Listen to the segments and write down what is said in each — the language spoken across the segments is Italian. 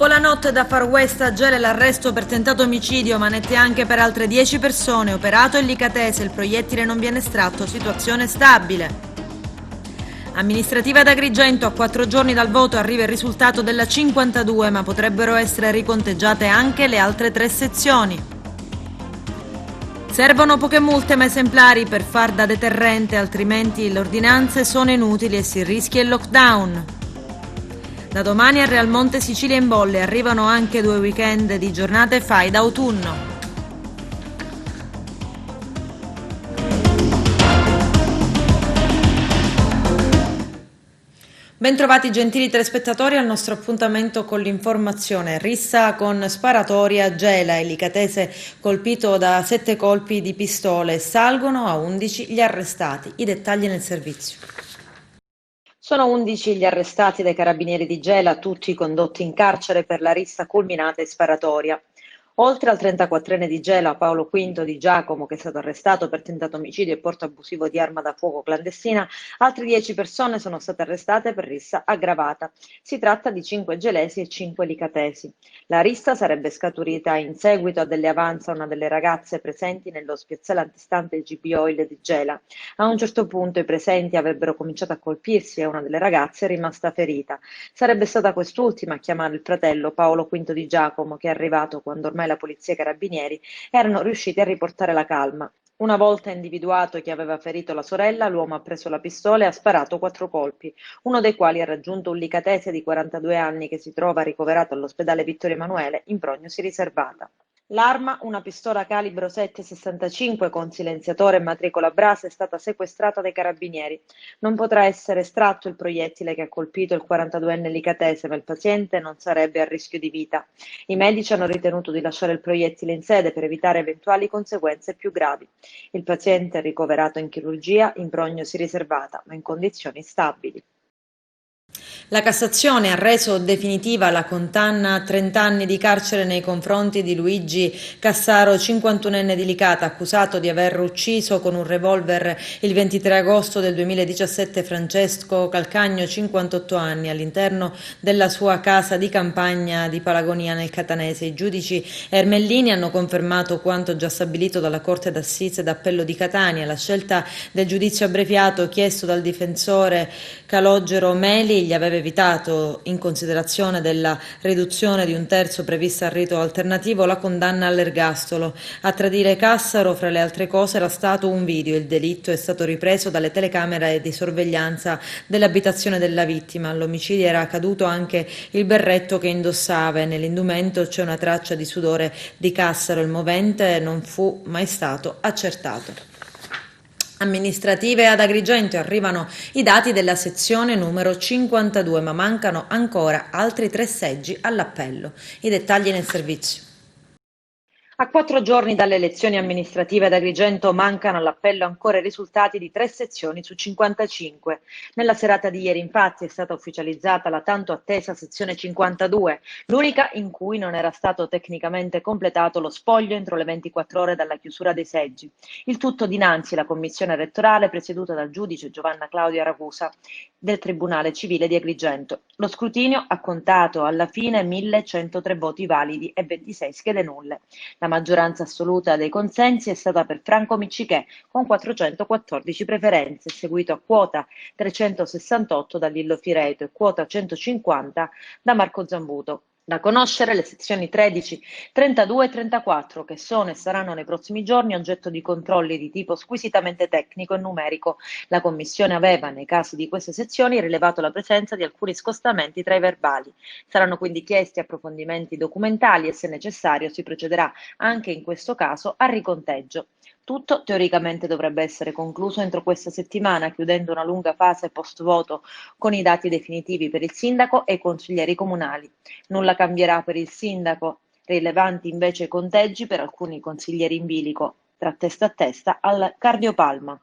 Dopo la notte da Far West a Gela l'arresto per tentato omicidio, manette anche per altre 10 persone, operato in Licatese, il proiettile non viene estratto, situazione stabile. Amministrativa ad Agrigento, a 4 giorni dal voto arriva il risultato della 52, ma potrebbero essere riconteggiate anche le altre 3 sezioni. Servono poche multe ma esemplari per far da deterrente, altrimenti le ordinanze sono inutili e si rischia il lockdown. Da domani a Real Monte Sicilia in bolle arrivano anche 2 weekend di giornate fai d'autunno. Bentrovati gentili telespettatori al nostro appuntamento con l'informazione. Rissa con sparatoria a Gela, il Licatese colpito da 7 colpi di pistole. Salgono a 11 gli arrestati. I dettagli nel servizio. Sono 11 gli arrestati dai carabinieri di Gela, tutti condotti in carcere per la rissa culminata e sparatoria. Oltre al 34enne di Gela, Paolo V di Giacomo, che è stato arrestato per tentato omicidio e porto abusivo di arma da fuoco clandestina, altre 10 persone sono state arrestate per rissa aggravata. Si tratta di 5 gelesi e 5 licatesi. La rissa sarebbe scaturita in seguito a delle avanze a una delle ragazze presenti nello spiazzale antistante GB Oil di Gela. A un certo punto i presenti avrebbero cominciato a colpirsi e una delle ragazze è rimasta ferita. Sarebbe stata quest'ultima a chiamare il fratello Paolo V di Giacomo, che è arrivato quando ormai la polizia e i carabinieri erano riusciti a riportare la calma. Una volta individuato chi aveva ferito la sorella, l'uomo ha preso la pistola e ha sparato 4 colpi, uno dei quali ha raggiunto un licatese di 42 anni che si trova ricoverato all'ospedale Vittorio Emanuele in prognosi riservata. L'arma, una pistola calibro 7,65 con silenziatore e matricola a brasa, è stata sequestrata dai carabinieri. Non potrà essere estratto il proiettile che ha colpito il 42enne licatese, ma il paziente non sarebbe a rischio di vita. I medici hanno ritenuto di lasciare il proiettile in sede per evitare eventuali conseguenze più gravi. Il paziente è ricoverato in chirurgia in prognosi riservata, ma in condizioni stabili. La Cassazione ha reso definitiva la condanna a 30 anni di carcere nei confronti di Luigi Cassaro, 51enne di Licata, accusato di aver ucciso con un revolver il 23 agosto del 2017 Francesco Calcagno, 58 anni, all'interno della sua casa di campagna di Palagonia nel Catanese. I giudici Ermellini hanno confermato quanto già stabilito dalla Corte d'Assise d'Appello di Catania. La scelta del giudizio abbreviato chiesto dal difensore Calogero Meli gli aveva evitato, in considerazione della riduzione di un terzo prevista al rito alternativo, la condanna all'ergastolo. A tradire Cassaro, fra le altre cose, era stato un video. Il delitto è stato ripreso dalle telecamere di sorveglianza dell'abitazione della vittima. All'omicidio era caduto anche il berretto che indossava e nell'indumento c'è una traccia di sudore di Cassaro. Il movente non fu mai stato accertato. Amministrative ad Agrigento, arrivano i dati della sezione numero 52, ma mancano ancora altri 3 seggi all'appello. I dettagli nel servizio. A 4 giorni dalle elezioni amministrative ad Agrigento mancano all'appello ancora i risultati di 3 sezioni su 55. Nella serata di ieri infatti è stata ufficializzata la tanto attesa sezione 52, l'unica in cui non era stato tecnicamente completato lo spoglio entro le 24 ore dalla chiusura dei seggi. Il tutto dinanzi alla commissione elettorale presieduta dal giudice Giovanna Claudia Ragusa del Tribunale Civile di Agrigento. Lo scrutinio ha contato alla fine 1103 voti validi e 26 schede nulle. La maggioranza assoluta dei consensi è stata per Franco Miccichè con 414 preferenze, seguito a quota 368 da Lillo Fireto e quota 150 da Marco Zambuto. Da conoscere le sezioni 13, 32 e 34 che sono e saranno nei prossimi giorni oggetto di controlli di tipo squisitamente tecnico e numerico. La Commissione aveva, nei casi di queste sezioni, rilevato la presenza di alcuni scostamenti tra i verbali. Saranno quindi chiesti approfondimenti documentali e, se necessario, si procederà anche in questo caso al riconteggio. Tutto teoricamente dovrebbe essere concluso entro questa settimana, chiudendo una lunga fase post-voto con i dati definitivi per il sindaco e i consiglieri comunali. Nulla cambierà per il sindaco, rilevanti invece i conteggi per alcuni consiglieri in bilico, tra testa a testa al cardiopalma.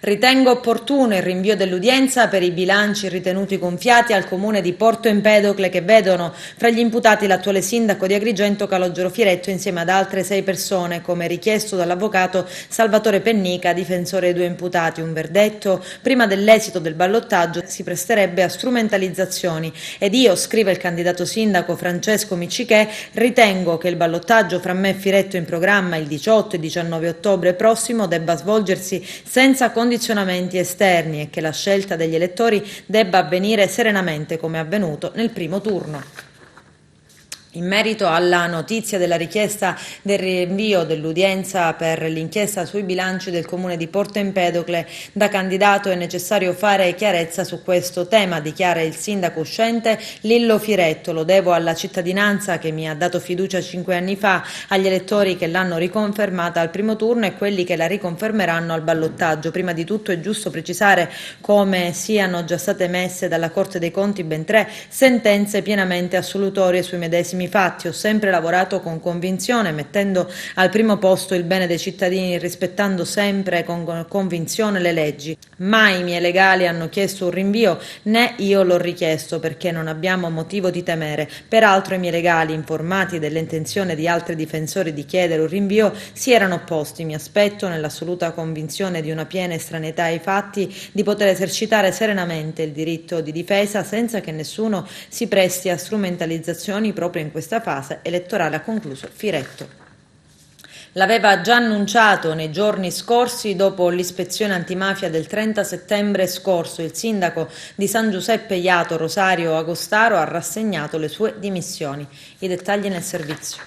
Ritengo opportuno il rinvio dell'udienza per i bilanci ritenuti gonfiati al comune di Porto Empedocle, che vedono fra gli imputati l'attuale sindaco di Agrigento Calogero Firetto insieme ad altre 6 persone, come richiesto dall'avvocato Salvatore Pennica, difensore dei 2 imputati. Un verdetto prima dell'esito del ballottaggio si presterebbe a strumentalizzazioni ed io, scrive il candidato sindaco Francesco Miccichè, ritengo che il ballottaggio fra me e Firetto in programma il 18 e 19 ottobre prossimo debba svolgersi senza condizionamenti esterni e che la scelta degli elettori debba avvenire serenamente come è avvenuto nel primo turno. In merito alla notizia della richiesta del rinvio dell'udienza per l'inchiesta sui bilanci del comune di Porto Empedocle, da candidato è necessario fare chiarezza su questo tema, dichiara il sindaco uscente Lillo Firetto. Lo devo alla cittadinanza che mi ha dato fiducia 5 anni fa, agli elettori che l'hanno riconfermata al primo turno e quelli che la riconfermeranno al ballottaggio. Prima di tutto è giusto precisare come siano già state emesse dalla Corte dei Conti ben 3 sentenze pienamente assolutorie sui medesimi fatti. Ho sempre lavorato con convinzione, mettendo al primo posto il bene dei cittadini, rispettando sempre con convinzione le leggi. Mai i miei legali hanno chiesto un rinvio, né io l'ho richiesto, perché non abbiamo motivo di temere. Peraltro i miei legali, informati dell'intenzione di altri difensori di chiedere un rinvio, si erano opposti. Mi aspetto, nell'assoluta convinzione di una piena estraneità ai fatti, di poter esercitare serenamente il diritto di difesa senza che nessuno si presti a strumentalizzazioni proprio in questa fase elettorale, ha concluso Firetto. L'aveva già annunciato nei giorni scorsi dopo l'ispezione antimafia del 30 settembre scorso. Il sindaco di San Giuseppe Jato, Rosario Agostaro, ha rassegnato le sue dimissioni. I dettagli nel servizio.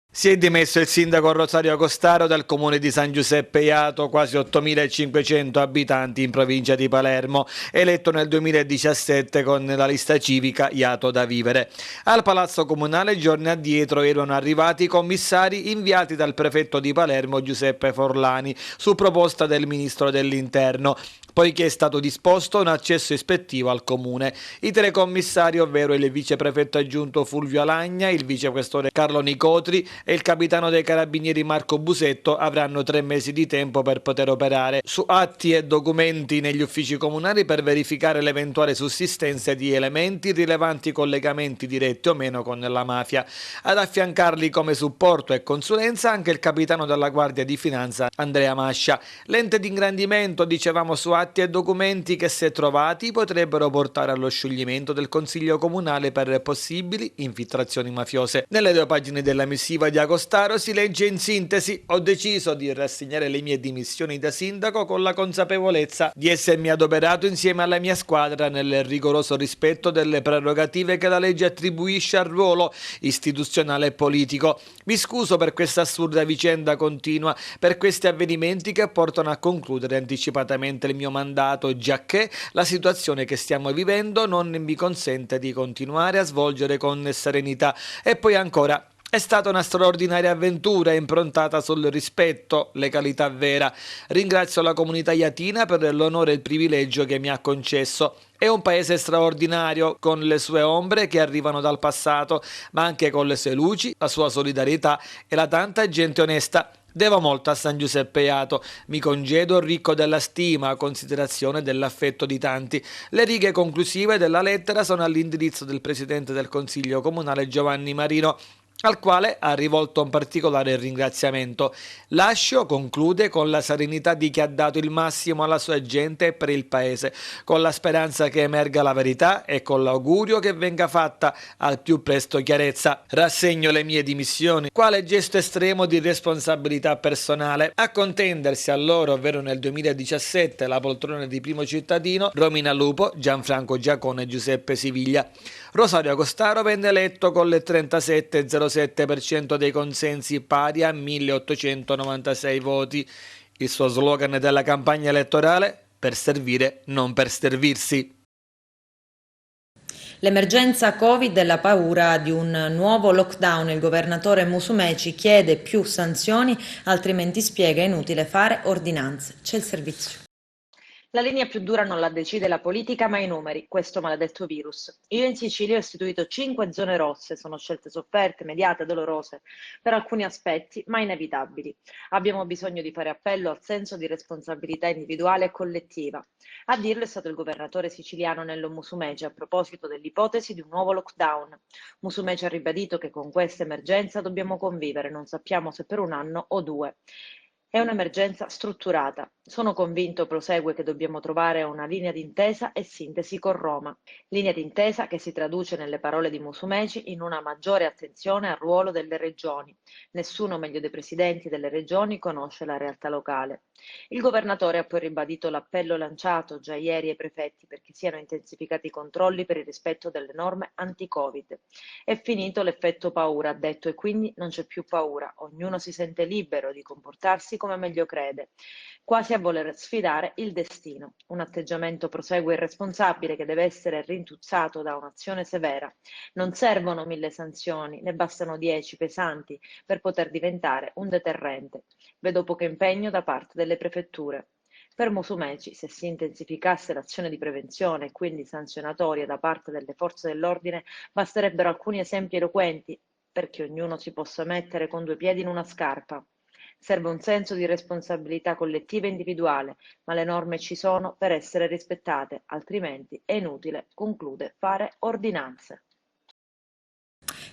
Si è dimesso il sindaco Rosario Agostaro dal comune di San Giuseppe Jato, quasi 8.500 abitanti in provincia di Palermo, eletto nel 2017 con la lista civica Jato da Vivere. Al Palazzo Comunale giorni addietro erano arrivati i commissari inviati dal prefetto di Palermo Giuseppe Forlani su proposta del ministro dell'Interno, poiché è stato disposto un accesso ispettivo al comune. I 3 commissari, ovvero il viceprefetto aggiunto Fulvio Alagna, il vicequestore Carlo Nicotri e il capitano dei carabinieri Marco Busetto, avranno 3 mesi di tempo per poter operare su atti e documenti negli uffici comunali per verificare l'eventuale sussistenza di elementi rilevanti collegamenti diretti o meno con la mafia. Ad affiancarli come supporto e consulenza anche il capitano della Guardia di Finanza Andrea Mascia. L'ente di ingrandimento, dicevamo, su atti e documenti che, se trovati, potrebbero portare allo scioglimento del Consiglio Comunale per possibili infiltrazioni mafiose. Nelle 2 pagine della missiva di Agostaro si legge in sintesi: ho deciso di rassegnare le mie dimissioni da sindaco con la consapevolezza di essermi adoperato insieme alla mia squadra nel rigoroso rispetto delle prerogative che la legge attribuisce al ruolo istituzionale e politico. Mi scuso per questa assurda vicenda continua, per questi avvenimenti che portano a concludere anticipatamente il mio mandato, giacché la situazione che stiamo vivendo non mi consente di continuare a svolgere con serenità. E poi ancora: è stata una straordinaria avventura improntata sul rispetto, legalità vera. Ringrazio la comunità iatina per l'onore e il privilegio che mi ha concesso. È un paese straordinario, con le sue ombre che arrivano dal passato, ma anche con le sue luci, la sua solidarietà e la tanta gente onesta. Devo molto a San Giuseppe Jato, mi congedo ricco della stima, considerazione e dell'affetto di tanti. Le righe conclusive della lettera sono all'indirizzo del presidente del Consiglio Comunale Giovanni Marino, al quale ha rivolto un particolare ringraziamento. Lascio, conclude, con la serenità di chi ha dato il massimo alla sua gente e per il paese, con la speranza che emerga la verità e con l'augurio che venga fatta al più presto chiarezza. Rassegno le mie dimissioni, quale gesto estremo di responsabilità personale. A contendersi a loro, ovvero nel 2017, la poltrona di primo cittadino, Romina Lupo, Gianfranco Giacone e Giuseppe Siviglia. Rosario Agostaro venne eletto con il 37,07% dei consensi, pari a 1.896 voti. Il suo slogan della campagna elettorale: per servire, non per servirsi. L'emergenza Covid e la paura di un nuovo lockdown. Il governatore Musumeci chiede più sanzioni, altrimenti spiega inutile fare ordinanze. C'è il servizio. La linea più dura non la decide la politica, ma i numeri, questo maledetto virus. Io in Sicilia ho istituito 5 zone rosse, sono scelte sofferte, mediate, dolorose, per alcuni aspetti, ma inevitabili. Abbiamo bisogno di fare appello al senso di responsabilità individuale e collettiva. A dirlo è stato il governatore siciliano Nello Musumeci a proposito dell'ipotesi di un nuovo lockdown. Musumeci ha ribadito che con questa emergenza dobbiamo convivere, non sappiamo se per un anno o 2. È un'emergenza strutturata. Sono convinto, prosegue, che dobbiamo trovare una linea d'intesa e sintesi con Roma. Linea d'intesa che si traduce nelle parole di Musumeci in una maggiore attenzione al ruolo delle regioni. Nessuno meglio dei presidenti delle regioni conosce la realtà locale. Il governatore ha poi ribadito l'appello lanciato già ieri ai prefetti perché siano intensificati i controlli per il rispetto delle norme anti-Covid. È finito l'effetto paura, ha detto, e quindi non c'è più paura. Ognuno si sente libero di comportarsi come meglio crede, quasi a voler sfidare il destino. Un atteggiamento, prosegue, irresponsabile che deve essere rintuzzato da un'azione severa. Non servono 1000 sanzioni, ne bastano 10 pesanti per poter diventare un deterrente. Vedo poco impegno da parte delle prefetture. Per Musumeci, se si intensificasse l'azione di prevenzione e quindi sanzionatoria da parte delle forze dell'ordine, basterebbero alcuni esempi eloquenti perché ognuno si possa mettere con 2 piedi in una scarpa. Serve un senso di responsabilità collettiva e individuale, ma le norme ci sono per essere rispettate, altrimenti è inutile, conclude, fare ordinanze.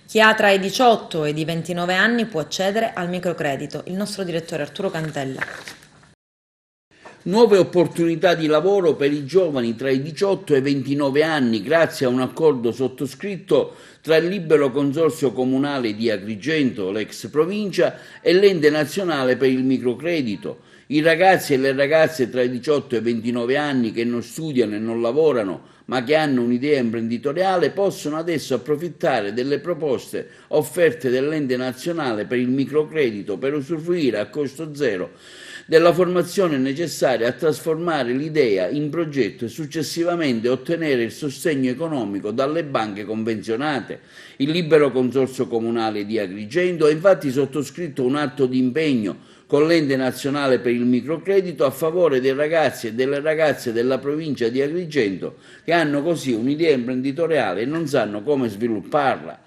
Chi ha tra i 18 ed i 29 anni può accedere al microcredito. Il nostro direttore Arturo Cantella. Nuove opportunità di lavoro per i giovani tra i 18 e i 29 anni grazie a un accordo sottoscritto tra il Libero Consorzio Comunale di Agrigento, l'ex provincia, e l'Ente Nazionale per il Microcredito. I ragazzi e le ragazze tra i 18 e i 29 anni che non studiano e non lavorano ma che hanno un'idea imprenditoriale possono adesso approfittare delle proposte offerte dall'Ente Nazionale per il Microcredito per usufruire a costo zero della formazione necessaria a trasformare l'idea in progetto e successivamente ottenere il sostegno economico dalle banche convenzionate. Il Libero Consorzio Comunale di Agrigento ha infatti sottoscritto un atto di impegno con l'Ente Nazionale per il Microcredito a favore dei ragazzi e delle ragazze della provincia di Agrigento che hanno così un'idea imprenditoriale e non sanno come svilupparla.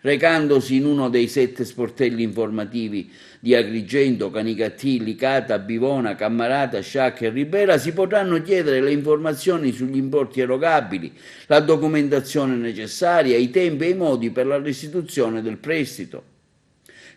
Recandosi in uno dei 7 sportelli informativi di Agrigento, Canicattì, Licata, Bivona, Cammarata, Sciacca e Ribera, si potranno chiedere le informazioni sugli importi erogabili, la documentazione necessaria, i tempi e i modi per la restituzione del prestito.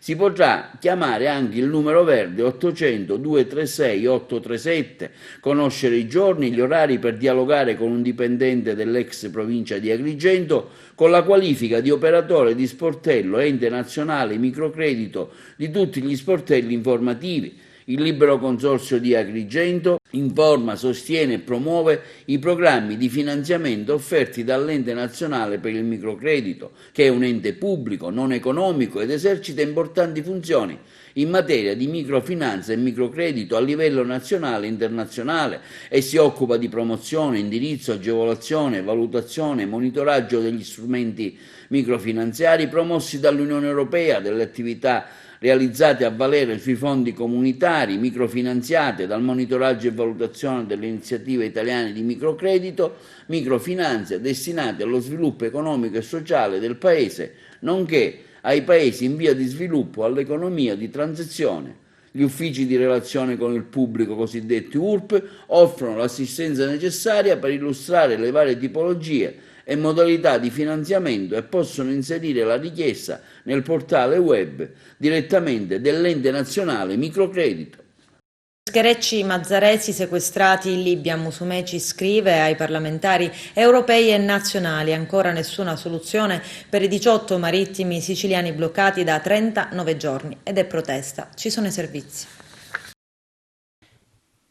Si potrà chiamare anche il numero verde 800 236 837, conoscere i giorni e gli orari per dialogare con un dipendente dell'ex provincia di Agrigento con la qualifica di operatore di sportello Ente Nazionale Microcredito di tutti gli sportelli informativi. Il Libero Consorzio di Agrigento informa, sostiene e promuove i programmi di finanziamento offerti dall'Ente Nazionale per il Microcredito, che è un ente pubblico, non economico ed esercita importanti funzioni in materia di microfinanza e microcredito a livello nazionale e internazionale e si occupa di promozione, indirizzo, agevolazione, valutazione, monitoraggio degli strumenti microfinanziari promossi dall'Unione Europea, delle attività realizzate a valere sui fondi comunitari, microfinanziate dal monitoraggio e valutazione delle iniziative italiane di microcredito, microfinanze destinate allo sviluppo economico e sociale del Paese, nonché ai Paesi in via di sviluppo, all'economia di transizione. Gli uffici di relazione con il pubblico, cosiddetti URP, offrono l'assistenza necessaria per illustrare le varie tipologie e modalità di finanziamento e possono inserire la richiesta nel portale web direttamente dell'Ente Nazionale Microcredito. Scherecci mazzaresi sequestrati in Libia. Musumeci scrive ai parlamentari europei e nazionali: ancora nessuna soluzione per i 18 marittimi siciliani bloccati da 39 giorni ed è protesta. Ci sono i servizi.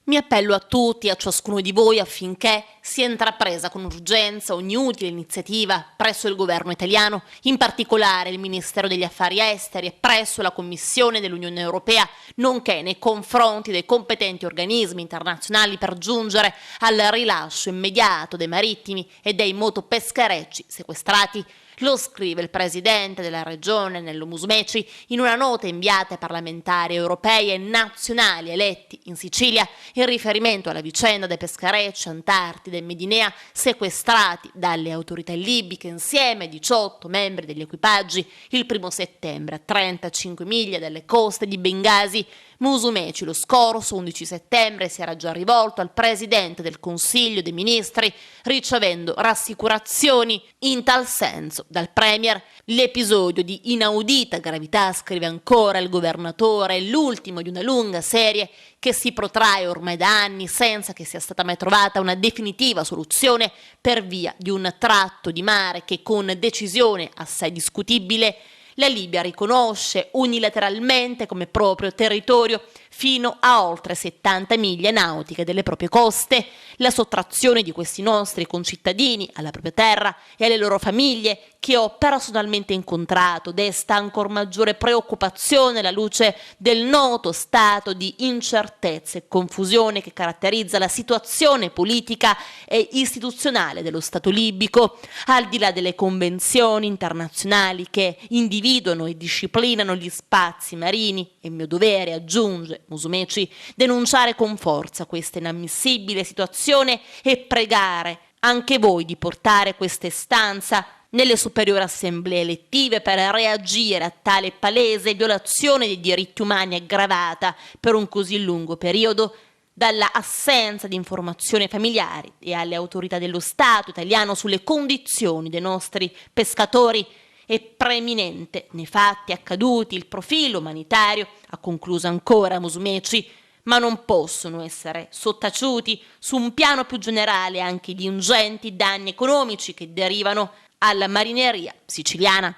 Mi appello a tutti e a ciascuno di voi affinché sia intrapresa con urgenza ogni utile iniziativa presso il governo italiano, in particolare il Ministero degli Affari Esteri e presso la Commissione dell'Unione Europea, nonché nei confronti dei competenti organismi internazionali per giungere al rilascio immediato dei marittimi e dei motopescherecci sequestrati. Lo scrive il presidente della regione Nello Musumeci in una nota inviata ai parlamentari europei e nazionali eletti in Sicilia in riferimento alla vicenda dei pescherecci Antartide e Medinea sequestrati dalle autorità libiche insieme a 18 membri degli equipaggi il 1 settembre a 35 miglia dalle coste di Bengasi. Musumeci lo scorso 11 settembre si era già rivolto al presidente del Consiglio dei Ministri ricevendo rassicurazioni in tal senso dal premier. L'episodio di inaudita gravità, scrive ancora il governatore, è l'ultimo di una lunga serie che si protrae ormai da anni senza che sia stata mai trovata una definitiva soluzione per via di un tratto di mare che con decisione assai discutibile la Libia riconosce unilateralmente come proprio territorio fino a oltre 70 miglia nautiche delle proprie coste. La sottrazione di questi nostri concittadini alla propria terra e alle loro famiglie, che ho personalmente incontrato, desta ancor maggiore preoccupazione alla luce del noto stato di incertezza e confusione che caratterizza la situazione politica e istituzionale dello Stato libico, al di là delle convenzioni internazionali che individuano e disciplinano gli spazi marini. È mio dovere, aggiunge Musumeci, denunciare con forza questa inammissibile situazione e pregare anche voi di portare questa istanza nelle superiori assemblee elettive per reagire a tale palese violazione dei diritti umani aggravata per un così lungo periodo dalla assenza di informazioni familiari e alle autorità dello Stato italiano sulle condizioni dei nostri pescatori. È preeminente nei fatti accaduti il profilo umanitario, ha concluso ancora Musumeci, ma non possono essere sottaciuti su un piano più generale anche gli ingenti danni economici che derivano alla marineria siciliana.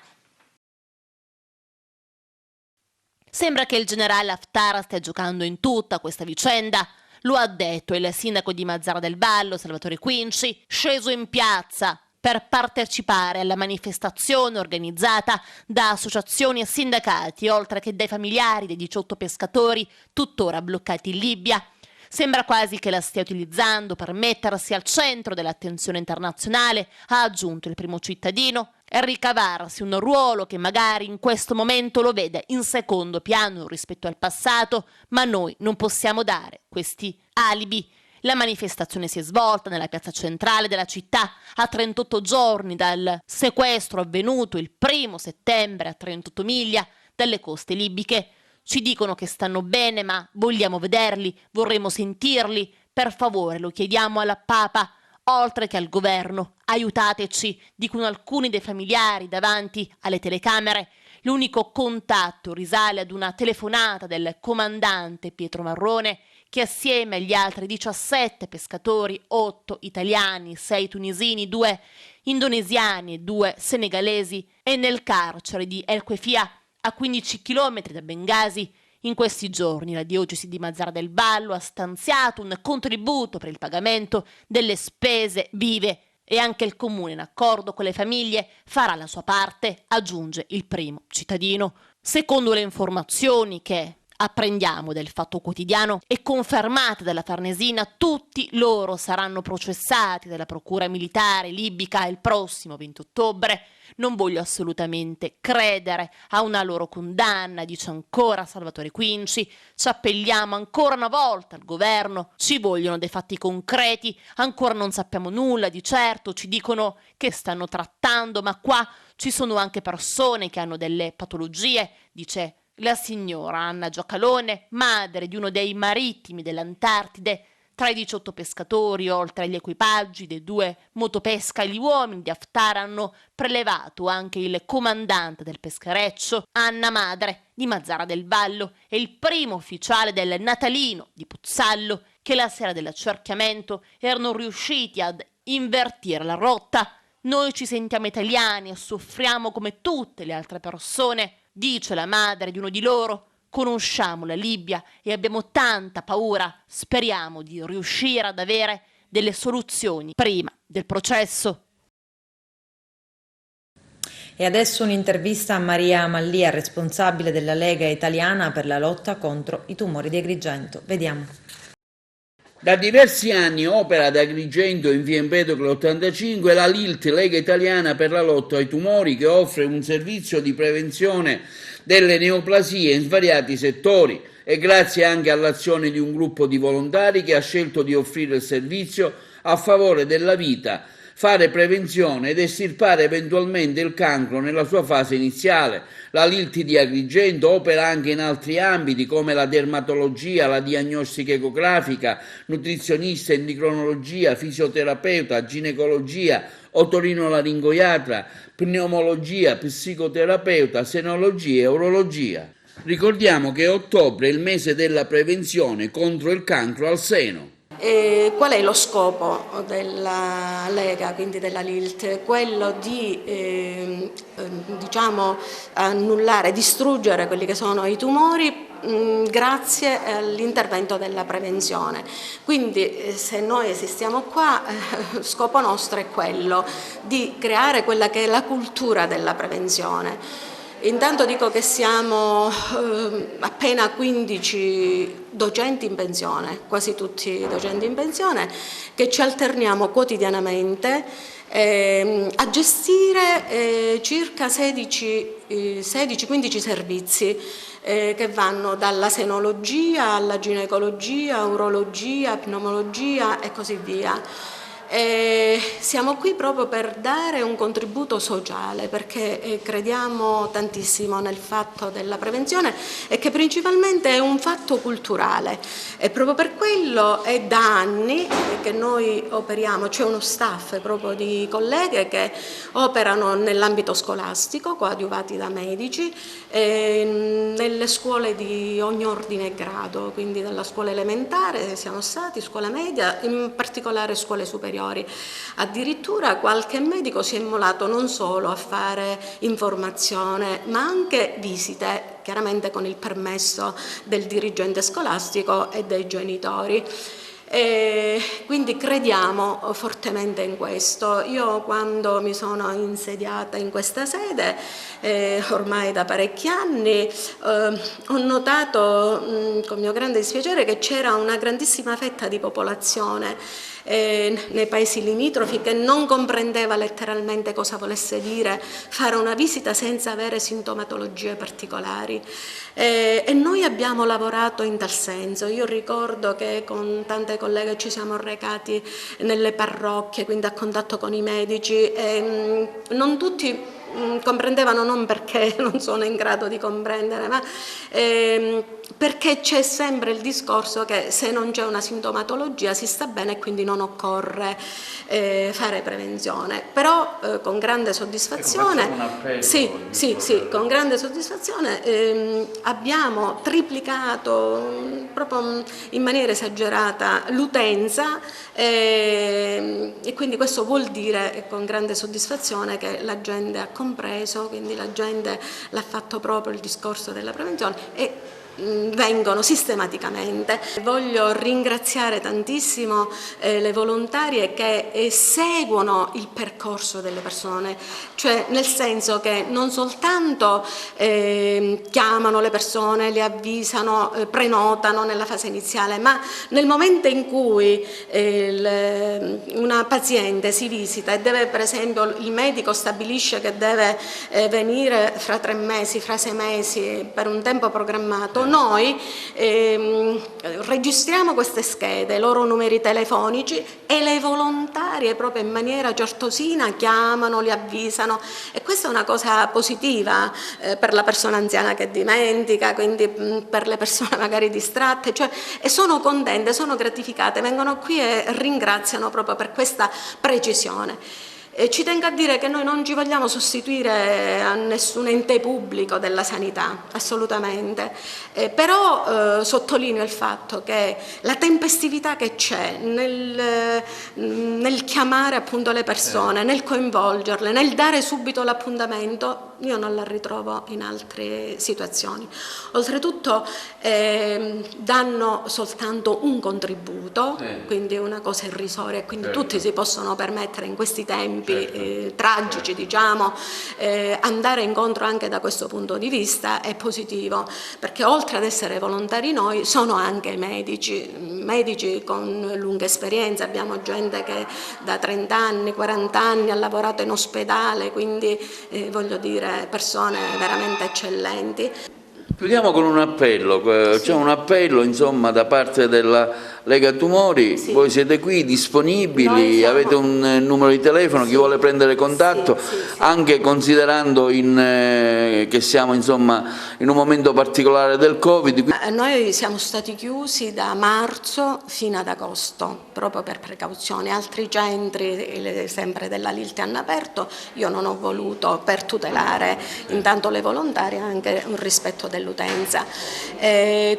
Sembra che il generale Haftar stia giocando in tutta questa vicenda. Lo ha detto il sindaco di Mazara del Vallo, Salvatore Quinci, sceso in piazza per partecipare alla manifestazione organizzata da associazioni e sindacati, oltre che dai familiari dei 18 pescatori tuttora bloccati in Libia. Sembra quasi che la stia utilizzando per mettersi al centro dell'attenzione internazionale, ha aggiunto il primo cittadino, e ricavarsi un ruolo che magari in questo momento lo vede in secondo piano rispetto al passato, ma noi non possiamo dare questi alibi. La manifestazione si è svolta nella piazza centrale della città a 38 giorni dal sequestro avvenuto il 1 settembre a 38 miglia dalle coste libiche. Ci dicono che stanno bene, ma vogliamo vederli, vorremmo sentirli. Per favore, lo chiediamo alla Papa, oltre che al governo. Aiutateci, dicono alcuni dei familiari davanti alle telecamere. L'unico contatto risale ad una telefonata del comandante Pietro Marrone, che assieme agli altri 17 pescatori, 8 italiani, 6 tunisini, 2 indonesiani e 2 senegalesi, è nel carcere di El Quefia, a 15 chilometri da Bengasi. In questi giorni la diocesi di Mazara del Vallo ha stanziato un contributo per il pagamento delle spese vive e anche il comune, in accordo con le famiglie, farà la sua parte, aggiunge il primo cittadino. Secondo le informazioni che apprendiamo del Fatto Quotidiano e confermate dalla Farnesina, tutti loro saranno processati dalla procura militare libica il prossimo 20 ottobre. Non voglio assolutamente credere a una loro condanna, dice ancora Salvatore Quinci. Ci appelliamo ancora una volta al governo, ci vogliono dei fatti concreti, ancora non sappiamo nulla di certo, ci dicono che stanno trattando, ma qua ci sono anche persone che hanno delle patologie, dice la signora Anna Giacalone, madre di uno dei marittimi dell'Antartide. Tra i 18 pescatori, oltre agli equipaggi dei 2 motopesca, gli uomini di Haftar hanno prelevato anche il comandante del peschereccio, Anna Madre, di Mazara del Vallo, e il primo ufficiale del Natalino di Pozzallo, che la sera dell'accerchiamento erano riusciti ad invertire la rotta. Noi ci sentiamo italiani e soffriamo come tutte le altre persone, dice la madre di uno di loro. Conosciamo la Libia e abbiamo tanta paura. Speriamo di riuscire ad avere delle soluzioni prima del processo. E adesso un'intervista a Maria Mallia, responsabile della Lega Italiana per la lotta contro i tumori di Agrigento. Vediamo. Da diversi anni opera ad Agrigento in via Empedocle 85 la LILT, Lega Italiana per la lotta ai tumori, che offre un servizio di prevenzione delle neoplasie in svariati settori, e grazie anche all'azione di un gruppo di volontari che ha scelto di offrire il servizio a favore della vita, fare prevenzione ed estirpare eventualmente il cancro nella sua fase iniziale. La LILT di Agrigento opera anche in altri ambiti come la dermatologia, la diagnostica ecografica, nutrizionista, endocrinologia, fisioterapeuta, ginecologia, otorinolaringoiatra, pneumologia, psicoterapeuta, senologia e urologia. Ricordiamo che ottobre è il mese della prevenzione contro il cancro al seno. Qual è lo scopo della Lega, quindi della LILT? Quello di annullare, distruggere quelli che sono i tumori grazie all'intervento della prevenzione. Quindi se noi esistiamo qua, scopo nostro è quello di creare quella che è la cultura della prevenzione. Intanto dico che siamo appena 15 docenti in pensione, quasi tutti docenti in pensione, che ci alterniamo quotidianamente a gestire circa 16-15 servizi che vanno dalla senologia alla ginecologia, urologia, pneumologia e così via. Siamo qui proprio per dare un contributo sociale, perché crediamo tantissimo nel fatto della prevenzione e che principalmente è un fatto culturale, e proprio per quello è da anni che noi operiamo. C'è uno staff proprio di colleghe che operano nell'ambito scolastico, coadiuvati da medici, nelle scuole di ogni ordine e grado, quindi dalla scuola elementare siamo stati, scuola media, in particolare scuole superiori. Addirittura qualche medico si è immolato non solo a fare informazione, ma anche visite, chiaramente con il permesso del dirigente scolastico e dei genitori. Quindi crediamo fortemente in questo. Io, quando mi sono insediata in questa sede, ormai da parecchi anni, ho notato con mio grande dispiacere che c'era una grandissima fetta di popolazione nei paesi limitrofi che non comprendeva letteralmente cosa volesse dire fare una visita senza avere sintomatologie particolari, e noi abbiamo lavorato in tal senso. Io ricordo che con tante colleghe ci siamo recati nelle parrocchie, quindi a contatto con i medici, e non tutti comprendevano, non perché non sono in grado di comprendere, ma perché c'è sempre il discorso che se non c'è una sintomatologia si sta bene e quindi non occorre fare prevenzione. Però con grande soddisfazione, con grande soddisfazione abbiamo triplicato proprio in maniera esagerata l'utenza, e quindi questo vuol dire con grande soddisfazione che la gente ha compreso, quindi la gente l'ha fatto proprio il discorso della prevenzione e vengono sistematicamente. Voglio ringraziare tantissimo le volontarie che seguono il percorso delle persone, cioè nel senso che non soltanto chiamano le persone, le avvisano, prenotano nella fase iniziale, ma nel momento in cui una paziente si visita e deve, per esempio, il medico stabilisce che deve venire fra 3 mesi, fra 6 mesi, per un tempo programmato, noi registriamo queste schede, i loro numeri telefonici, e le volontarie proprio in maniera certosina chiamano, li avvisano, e questa è una cosa positiva per la persona anziana che dimentica, quindi per le persone magari distratte, e sono contente, sono gratificate, vengono qui e ringraziano proprio per questa precisione. Ci tengo a dire che noi non ci vogliamo sostituire a nessun ente pubblico della sanità, assolutamente, però sottolineo il fatto che la tempestività che c'è nel chiamare appunto le persone, nel coinvolgerle, nel dare subito l'appuntamento, io non la ritrovo in altre situazioni. Oltretutto danno soltanto un contributo, quindi una cosa irrisoria, quindi tutti si possono permettere in questi tempi tragici, diciamo, andare incontro anche da questo punto di vista è positivo, perché oltre ad essere volontari noi sono anche medici con lunga esperienza, abbiamo gente che da 30 anni, 40 anni ha lavorato in ospedale, quindi voglio dire persone veramente eccellenti. Chiudiamo con un appello, c'è un appello insomma da parte della Lega Tumori, voi siete qui disponibili, avete un numero di telefono, chi vuole prendere contatto, anche considerando che siamo insomma in un momento particolare del Covid. Noi siamo stati chiusi da marzo fino ad agosto, proprio per precauzione, altri centri sempre della Lilti hanno aperto, io non ho voluto, per tutelare intanto le volontarie, anche un rispetto dell'utenza.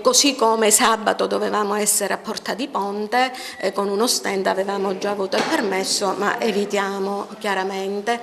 Così come sabato dovevamo essere a Porta di Ponte, con uno stand avevamo già avuto il permesso, ma evitiamo chiaramente.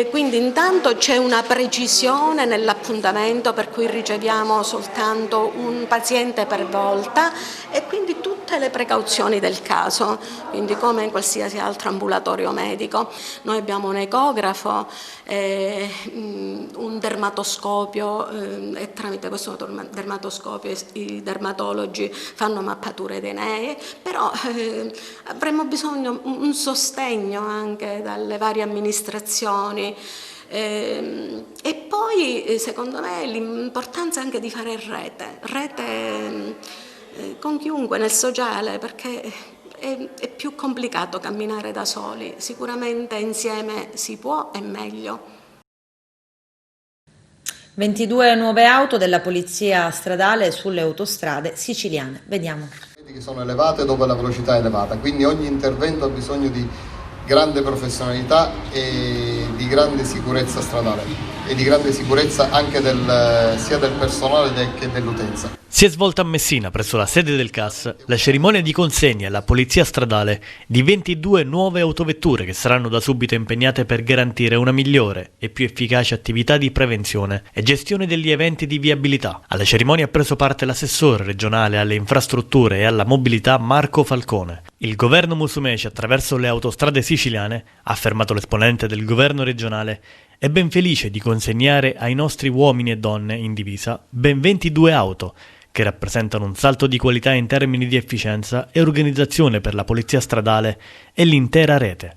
Quindi intanto c'è una precisione nell'appuntamento, per cui riceviamo soltanto un paziente per volta e quindi tutte le precauzioni del caso, quindi come in qualsiasi altro ambulatorio medico. Noi abbiamo un ecografo, un dermatoscopio e tramite questo dermatoscopio i dermatologi fanno mappature dei nei, però avremmo bisogno un sostegno anche dalle varie amministrazioni. E poi secondo me l'importanza anche di fare rete con chiunque nel sociale, perché è più complicato camminare da soli, sicuramente insieme si può e meglio. 22 nuove auto della polizia stradale sulle autostrade siciliane. Vediamo. Che sono elevate dove la velocità è elevata, quindi ogni intervento ha bisogno di grande professionalità e di grande sicurezza stradale e di grande sicurezza anche sia del personale che dell'utenza. Si è svolta a Messina, presso la sede del CAS, la cerimonia di consegna alla Polizia Stradale di 22 nuove autovetture che saranno da subito impegnate per garantire una migliore e più efficace attività di prevenzione e gestione degli eventi di viabilità. Alla cerimonia ha preso parte l'assessore regionale alle infrastrutture e alla mobilità Marco Falcone. Il governo Musumeci, attraverso le autostrade siciliane, ha affermato l'esponente del governo regionale, è ben felice di consegnare ai nostri uomini e donne in divisa ben 22 auto, che rappresentano un salto di qualità in termini di efficienza e organizzazione per la polizia stradale e l'intera rete.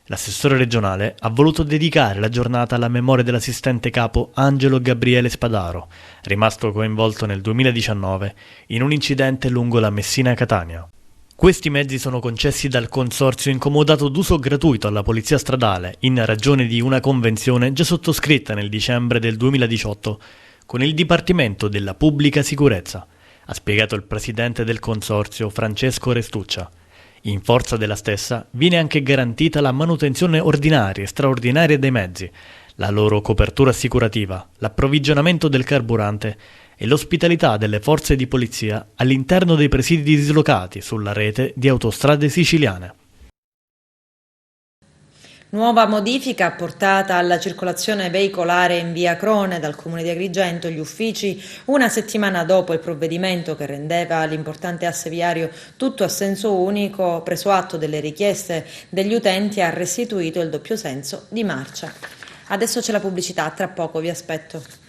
L'assessore regionale ha voluto dedicare la giornata alla memoria dell'assistente capo Angelo Gabriele Spadaro, rimasto coinvolto nel 2019 in un incidente lungo la Messina-Catania. Questi mezzi sono concessi dal consorzio incomodato d'uso gratuito alla polizia stradale in ragione di una convenzione già sottoscritta nel dicembre del 2018 con il Dipartimento della Pubblica Sicurezza, ha spiegato il presidente del consorzio Francesco Restuccia. In forza della stessa viene anche garantita la manutenzione ordinaria e straordinaria dei mezzi, la loro copertura assicurativa, l'approvvigionamento del carburante e l'ospitalità delle forze di polizia all'interno dei presidi dislocati sulla rete di autostrade siciliane. Nuova modifica apportata alla circolazione veicolare in via Crone dal Comune di Agrigento. Gli uffici, una settimana dopo il provvedimento che rendeva l'importante asse viario tutto a senso unico, preso atto delle richieste degli utenti, ha restituito il doppio senso di marcia. Adesso c'è la pubblicità, tra poco vi aspetto.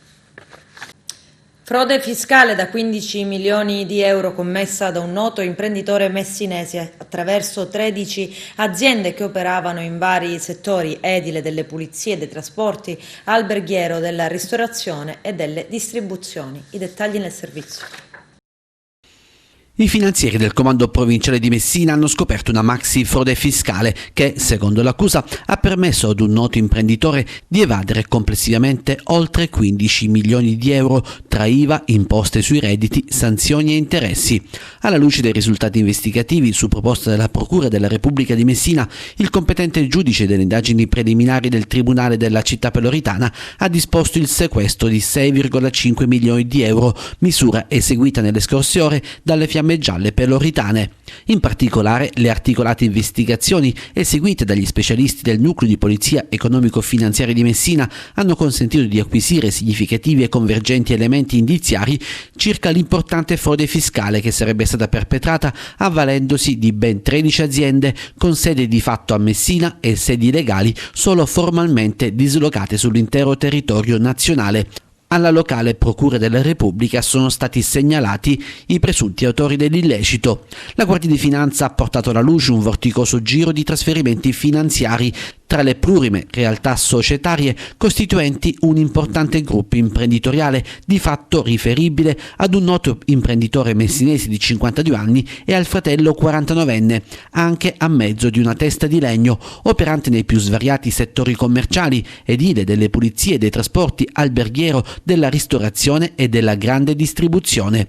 Frode fiscale da 15 milioni di euro commessa da un noto imprenditore messinese attraverso 13 aziende che operavano in vari settori: edile, delle pulizie, dei trasporti, alberghiero, della ristorazione e delle distribuzioni. I dettagli nel servizio. I finanzieri del comando provinciale di Messina hanno scoperto una maxi frode fiscale che, secondo l'accusa, ha permesso ad un noto imprenditore di evadere complessivamente oltre 15 milioni di euro tra IVA, imposte sui redditi, sanzioni e interessi. Alla luce dei risultati investigativi, su proposta della Procura della Repubblica di Messina, il competente giudice delle indagini preliminari del Tribunale della città peloritana ha disposto il sequestro di 6,5 milioni di euro, misura eseguita nelle scorse ore dalle fiamme Fiamme Gialle Peloritane. In particolare, le articolate investigazioni eseguite dagli specialisti del Nucleo di Polizia Economico-Finanziaria di Messina hanno consentito di acquisire significativi e convergenti elementi indiziari circa l'importante frode fiscale che sarebbe stata perpetrata avvalendosi di ben 13 aziende con sede di fatto a Messina e sedi legali solo formalmente dislocate sull'intero territorio nazionale. Alla locale Procura della Repubblica sono stati segnalati i presunti autori dell'illecito. La Guardia di Finanza ha portato alla luce un vorticoso giro di trasferimenti finanziari tra le plurime realtà societarie costituenti un importante gruppo imprenditoriale di fatto riferibile ad un noto imprenditore messinese di 52 anni e al fratello 49enne, anche a mezzo di una testa di legno, operante nei più svariati settori commerciali, edile, delle pulizie, dei trasporti, alberghiero, della ristorazione e della grande distribuzione.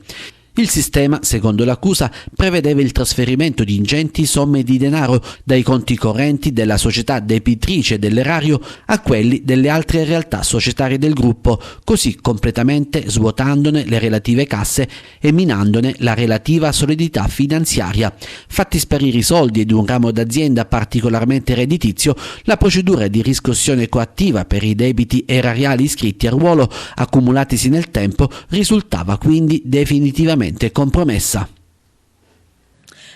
Il sistema, secondo l'accusa, prevedeva il trasferimento di ingenti somme di denaro dai conti correnti della società debitrice dell'erario a quelli delle altre realtà societarie del gruppo, così completamente svuotandone le relative casse e minandone la relativa solidità finanziaria. Fatti sparire i soldi di un ramo d'azienda particolarmente redditizio, la procedura di riscossione coattiva per i debiti erariali iscritti a ruolo accumulatisi nel tempo risultava quindi definitivamente compromessa.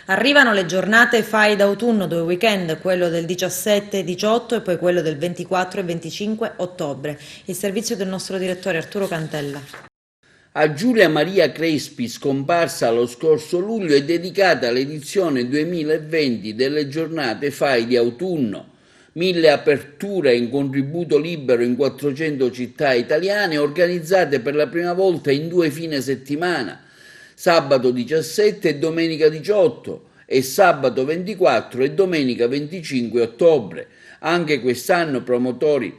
Arrivano le giornate FAI d'autunno, 2 weekend, quello del 17 e 18 e poi quello del 24 e 25 ottobre. Il servizio del nostro direttore Arturo Cantella. A Giulia Maria Crespi, scomparsa lo scorso luglio, è dedicata l'edizione 2020 delle giornate FAI di autunno. 1000 aperture in contributo libero in 400 città italiane, organizzate per la prima volta in 2 fine settimana. Sabato 17 e domenica 18 e sabato 24 e domenica 25 ottobre. Anche quest'anno promotori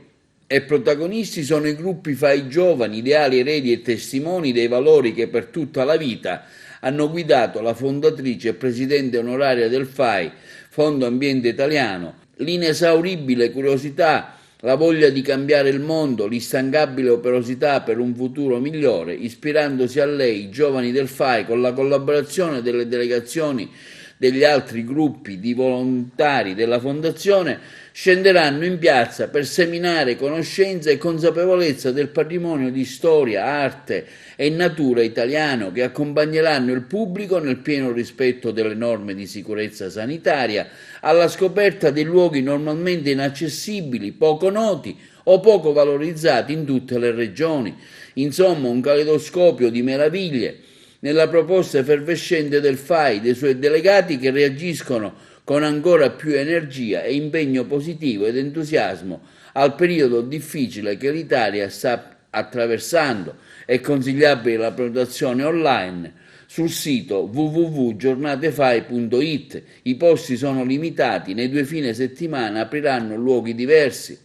e protagonisti sono i gruppi FAI Giovani, ideali eredi e testimoni dei valori che per tutta la vita hanno guidato la fondatrice e presidente onoraria del FAI, Fondo Ambiente Italiano, l'inesauribile curiosità, la voglia di cambiare il mondo, l'instancabile operosità per un futuro migliore, ispirandosi a lei, i giovani del FAI, con la collaborazione delle delegazioni degli altri gruppi di volontari della Fondazione, scenderanno in piazza per seminare conoscenza e consapevolezza del patrimonio di storia, arte e natura italiano che accompagneranno il pubblico nel pieno rispetto delle norme di sicurezza sanitaria alla scoperta dei luoghi normalmente inaccessibili, poco noti o poco valorizzati in tutte le regioni. Insomma, un caleidoscopio di meraviglie nella proposta effervescente del FAI, dei suoi delegati che reagiscono con ancora più energia e impegno positivo ed entusiasmo al periodo difficile che l'Italia sta attraversando. È consigliabile la prenotazione online sul sito www.giornatefai.it. I posti sono limitati, nei 2 fine settimana apriranno luoghi diversi.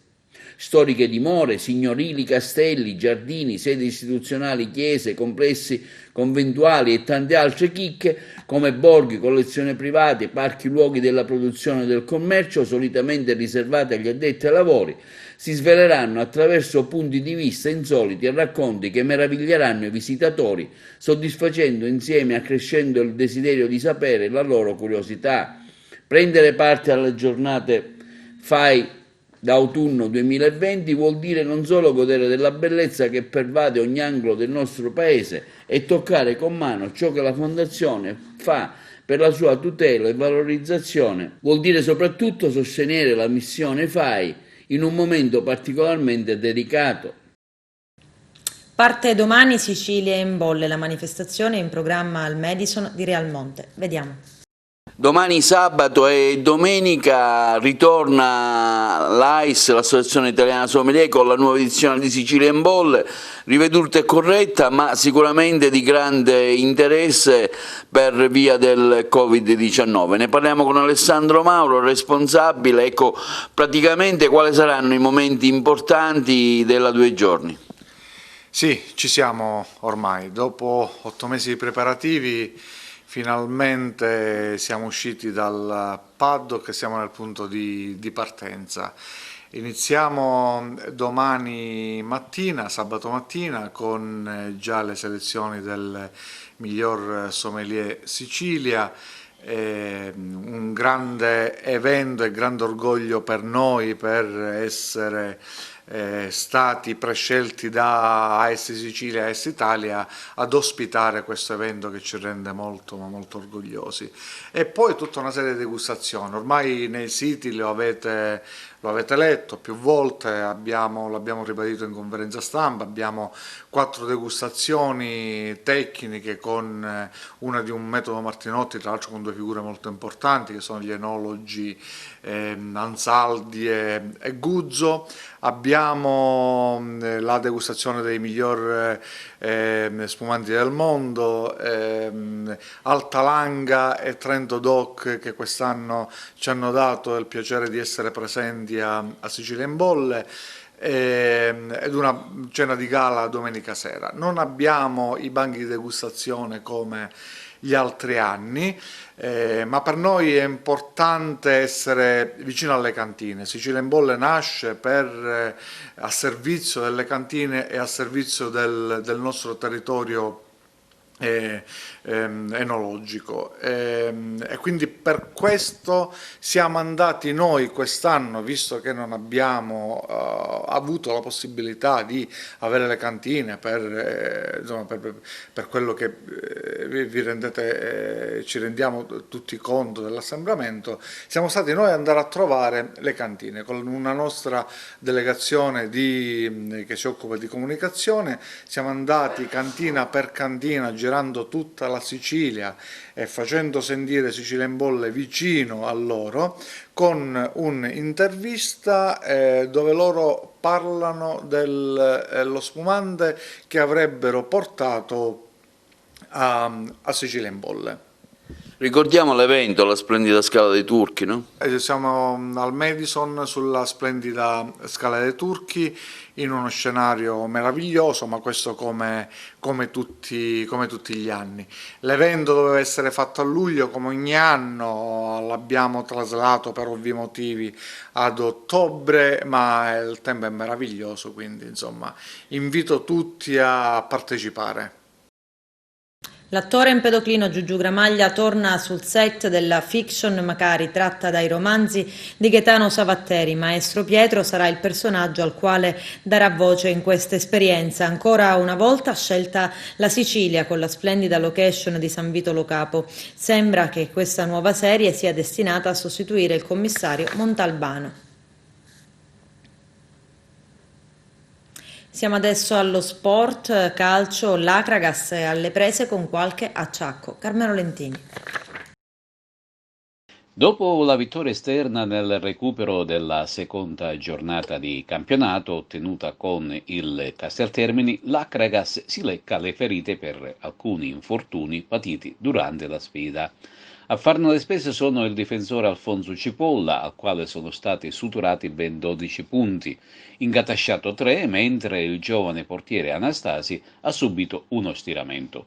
Storiche dimore, signorili castelli, giardini, sedi istituzionali, chiese, complessi conventuali e tante altre chicche come borghi, collezioni private, parchi, luoghi della produzione e del commercio solitamente riservati agli addetti ai lavori, si sveleranno attraverso punti di vista insoliti e racconti che meraviglieranno i visitatori, soddisfacendo insieme e accrescendo il desiderio di sapere e la loro curiosità. Prendere parte alle giornate FAI d'autunno 2020 vuol dire non solo godere della bellezza che pervade ogni angolo del nostro paese e toccare con mano ciò che la Fondazione fa per la sua tutela e valorizzazione, vuol dire soprattutto sostenere la missione FAI in un momento particolarmente dedicato. Parte domani Sicilia in bolle, la manifestazione è in programma al Madison di Realmonte. Vediamo. Domani sabato e domenica ritorna l'AIS, l'Associazione Italiana Sommelier, con la nuova edizione di Sicilia in Bolle, riveduta e corretta, ma sicuramente di grande interesse per via del Covid-19. Ne parliamo con Alessandro Mauro, responsabile. Ecco, praticamente quali saranno i momenti importanti della 2 giorni? Sì, ci siamo ormai. Dopo 8 mesi di preparativi finalmente siamo usciti dal paddock e siamo nel punto di partenza. Iniziamo domani mattina, sabato mattina, con già le selezioni del miglior sommelier Sicilia. Un grande evento e grande orgoglio per noi per essere stati prescelti da AS Sicilia e AS Italia ad ospitare questo evento che ci rende molto ma molto orgogliosi. E poi tutta una serie di degustazioni, ormai nei siti lo avete letto più volte, l'abbiamo ribadito in conferenza stampa, abbiamo 4 degustazioni tecniche con una di un metodo Martinotti, tra l'altro con 2 figure molto importanti che sono gli enologi Ansaldi e Guzzo. Abbiamo la degustazione dei miglior spumanti del mondo, Altalanga e Trento Doc, che quest'anno ci hanno dato il piacere di essere presenti a Sicilia in Bolle, ed una cena di gala domenica sera. Non abbiamo i banchi di degustazione come gli altri anni, ma per noi è importante essere vicino alle cantine. Sicilia in Bolle nasce a servizio delle cantine e a servizio del nostro territorio enologico, e quindi per questo siamo andati noi quest'anno, visto che non abbiamo avuto la possibilità di avere le cantine per quello che vi rendete, ci rendiamo tutti conto dell'assembramento, siamo stati noi ad andare a trovare le cantine con una nostra delegazione che si occupa di comunicazione. Siamo andati cantina per cantina, girando tutta la Sicilia e facendo sentire Sicilia in Bolle vicino a loro, con un'intervista dove loro parlano dello spumante che avrebbero portato a Sicilia in Bolle. Ricordiamo l'evento, la splendida Scala dei Turchi, no? Siamo al Madison sulla splendida Scala dei Turchi, in uno scenario meraviglioso, ma questo come tutti gli anni. L'evento doveva essere fatto a luglio come ogni anno, l'abbiamo traslato per ovvi motivi ad ottobre, ma il tempo è meraviglioso, quindi insomma invito tutti a partecipare. L'attore empedoclino Giugiu Gramaglia torna sul set della fiction Macari, tratta dai romanzi di Gaetano Savatteri. Maestro Pietro sarà il personaggio al quale darà voce in questa esperienza. Ancora una volta scelta la Sicilia con la splendida location di San Vito Lo Capo. Sembra che questa nuova serie sia destinata a sostituire il commissario Montalbano. Siamo adesso allo sport, calcio, l'Acragas è alle prese con qualche acciacco. Carmelo Lentini. Dopo la vittoria esterna nel recupero della seconda giornata di campionato ottenuta con il Casteltermini, l'Acragas si lecca le ferite per alcuni infortuni patiti durante la sfida. A farne le spese sono il difensore Alfonso Cipolla, al quale sono stati suturati ben 12 punti, ingatasciato 3, mentre il giovane portiere Anastasi ha subito uno stiramento.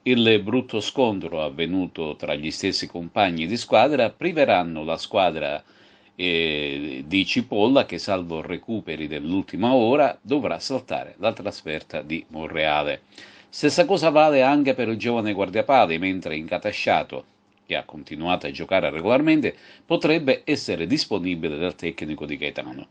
Il brutto scontro avvenuto tra gli stessi compagni di squadra priveranno la squadra di Cipolla, che salvo recuperi dell'ultima ora dovrà saltare la trasferta di Monreale. Stessa cosa vale anche per il giovane guardiapale, mentre ingatasciato, che ha continuato a giocare regolarmente, potrebbe essere disponibile dal tecnico di Gaetano.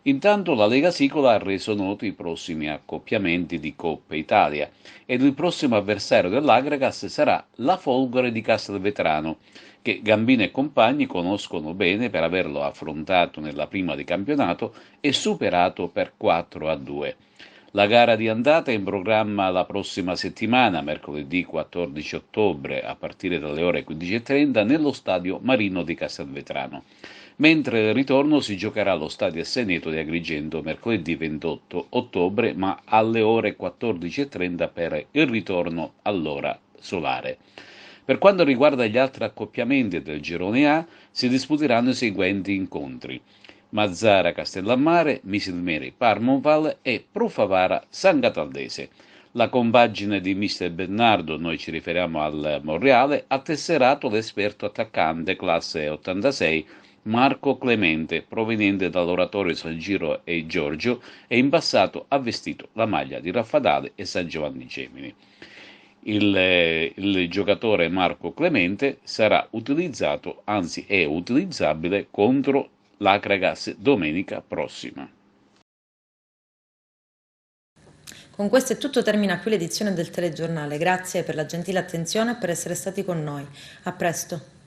Intanto la Lega Sicola ha reso noti i prossimi accoppiamenti di Coppa Italia ed il prossimo avversario dell'Acragas sarà la Folgore di Castelvetrano, che Gambino e compagni conoscono bene per averlo affrontato nella prima di campionato e superato per 4-2. La gara di andata è in programma la prossima settimana, mercoledì 14 ottobre, a partire dalle ore 15:30, nello stadio Marino di Castelvetrano, mentre il ritorno si giocherà allo stadio Asseneto di Agrigento mercoledì 28 ottobre, ma alle ore 14:30 per il ritorno all'ora solare. Per quanto riguarda gli altri accoppiamenti del girone A, si disputeranno i seguenti incontri: Mazzara Castellammare, Misilmeri Parmonval e Pro Favara San Cataldese. La compagine di mister Bernardo, noi ci riferiamo al Monreale, ha tesserato l'esperto attaccante classe 86 Marco Clemente, proveniente dall'oratorio San Giro e Giorgio, e in passato ha vestito la maglia di Raffadale e San Giovanni Gemini. Il giocatore Marco Clemente sarà utilizzato, anzi è utilizzabile contro l'Akragas domenica prossima. Con questo è tutto, termina qui l'edizione del telegiornale. Grazie per la gentile attenzione e per essere stati con noi. A presto.